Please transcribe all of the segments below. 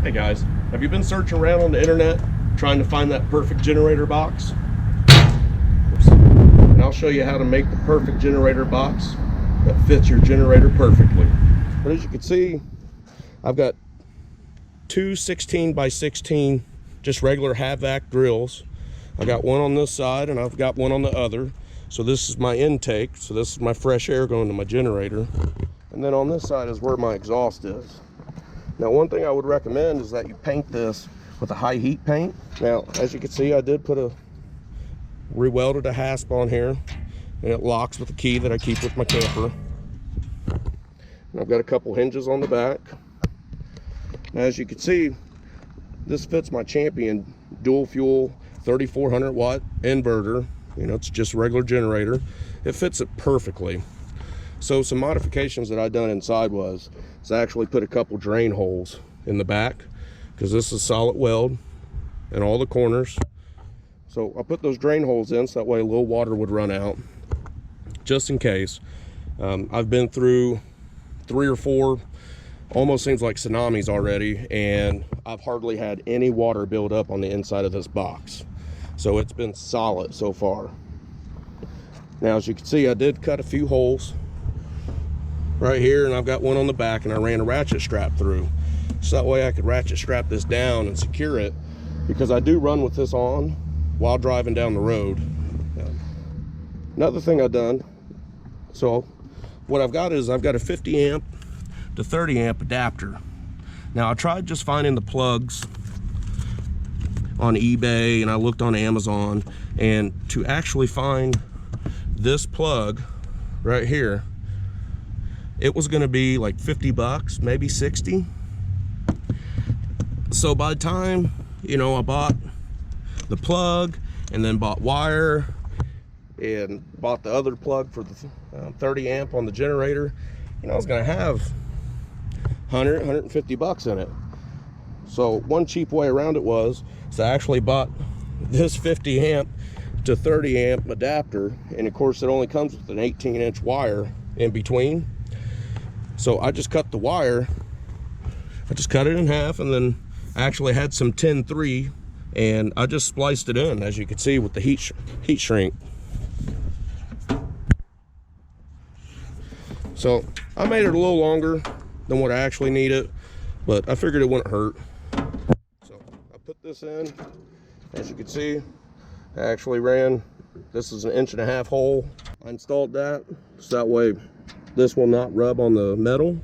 Hey guys, have you been searching around on the internet trying to find that perfect generator box? Oops. And I'll show you how to make the perfect generator box that fits your generator perfectly. But as you can see, I've got two 16 by 16 just regular half-vac drills. I got one on this side and I've got one on the other. So this is my intake, so this is my fresh air going to my generator. And then on this side is where my exhaust is. Now, one thing I would recommend is that you paint this with a high heat paint. Now, as you can see, I did put re-welded a hasp on here, and it locks with a key that I keep with my camper. And I've got a couple hinges on the back. Now, as you can see, this fits my Champion dual fuel 3400 watt inverter. You know, it's just a regular generator. It fits it perfectly. So some modifications that I done inside was I actually put a couple drain holes in the back, because this is solid weld in all the corners. So I put those drain holes in so that way a little water would run out, just in case. I've been through 3 or 4, almost seems like tsunamis already, and I've hardly had any water build up on the inside of this box. So it's been solid so far. Now, as you can see, I did cut a few holes right here, and I've got one on the back, and I ran a ratchet strap through, so that way I could ratchet strap this down and secure it, because I do run with this on while driving down the road. Another thing I've done, so what I've got is I've got a 50 amp to 30 amp adapter. Now, I tried just finding the plugs on eBay, and I looked on Amazon, and to actually find this plug right here, it was going to be like 50 bucks, maybe 60. So by the time, you know, I bought the plug and then bought wire and bought the other plug for the 30 amp on the generator, you know, I was going to have 150 bucks in it. So one cheap way around it was, so I actually bought this 50 amp to 30 amp adapter, and of course it only comes with an 18-inch wire in between. So I just cut the wire, I just cut it in half, and then I actually had some 10-3, and I just spliced it in, as you can see, with the heat shrink. So I made it a little longer than what I actually needed, but I figured it wouldn't hurt. So I put this in, as you can see, I actually ran, this is an 1.5 inch hole. I installed that, so that way this will not rub on the metal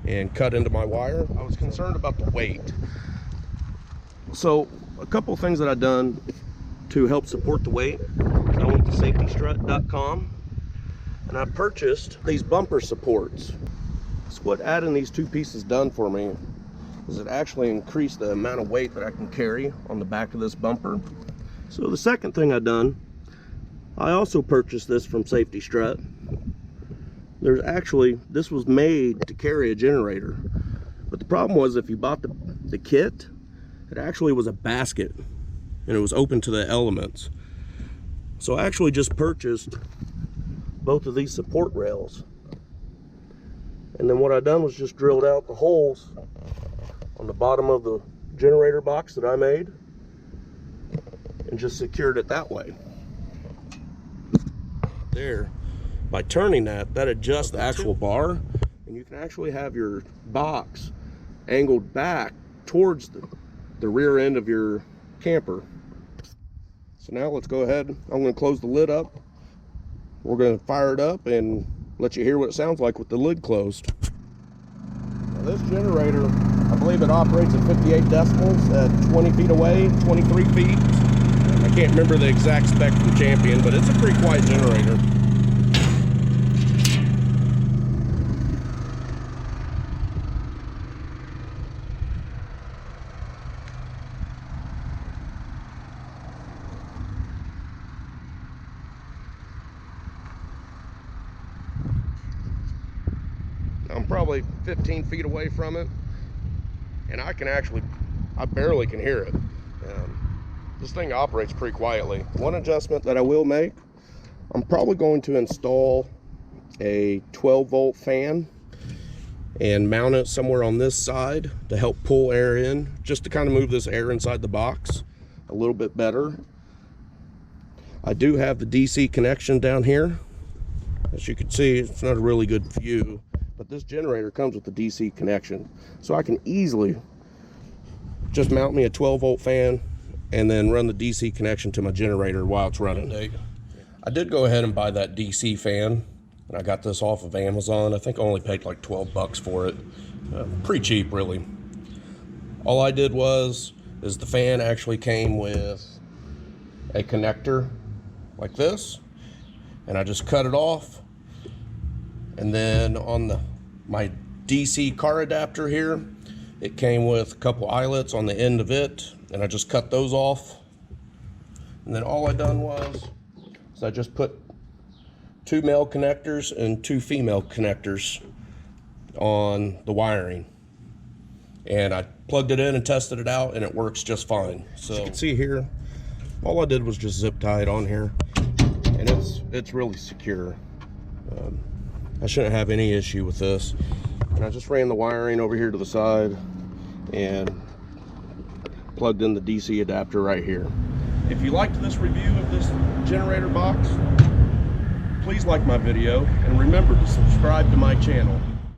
and cut into my wire. I was concerned about the weight. So a couple of things that I've done to help support the weight. I went to safetystrut.com and I purchased these bumper supports. So what adding these two pieces done for me is it actually increased the amount of weight that I can carry on the back of this bumper. So the second thing I've done, I also purchased this from Safety Strut. There's actually, this was made to carry a generator, but the problem was if you bought the kit, it actually was a basket and it was open to the elements. So I actually just purchased both of these support rails, and then what I done was just drilled out the holes on the bottom of the generator box that I made and just secured it that way. There. By turning that adjusts the actual bar, and you can actually have your box angled back towards the rear end of your camper. So now let's go ahead. I'm going to close the lid up. We're going to fire it up and let you hear what it sounds like with the lid closed. Now this generator, I believe it operates at 58 decibels at 20 feet away, 23 feet. I can't remember the exact spec from Champion, but it's a pretty quiet generator. I'm probably 15 feet away from it, and I barely can hear it. This thing operates pretty quietly. One adjustment that I will make, I'm probably going to install a 12 volt fan and mount it somewhere on this side to help pull air in, just to kind of move this air inside the box a little bit better. I do have the DC connection down here. As you can see, it's not a really good view, but this generator comes with the DC connection. So I can easily just mount me a 12-volt fan and then run the DC connection to my generator while it's running. I did go ahead and buy that DC fan, and I got this off of Amazon. I think I only paid like 12 bucks for it. Pretty cheap, really. All I did is the fan actually came with a connector like this, and I just cut it off. And then on my DC car adapter here, it came with a couple eyelets on the end of it, and I just cut those off. And then all I done was I just put 2 male connectors and 2 female connectors on the wiring, and I plugged it in and tested it out, and it works just fine. So as you can see here, all I did was just zip tie it on here, and it's really secure. I shouldn't have any issue with this. And I just ran the wiring over here to the side and plugged in the DC adapter right here. If you liked this review of this generator box, please like my video and remember to subscribe to my channel.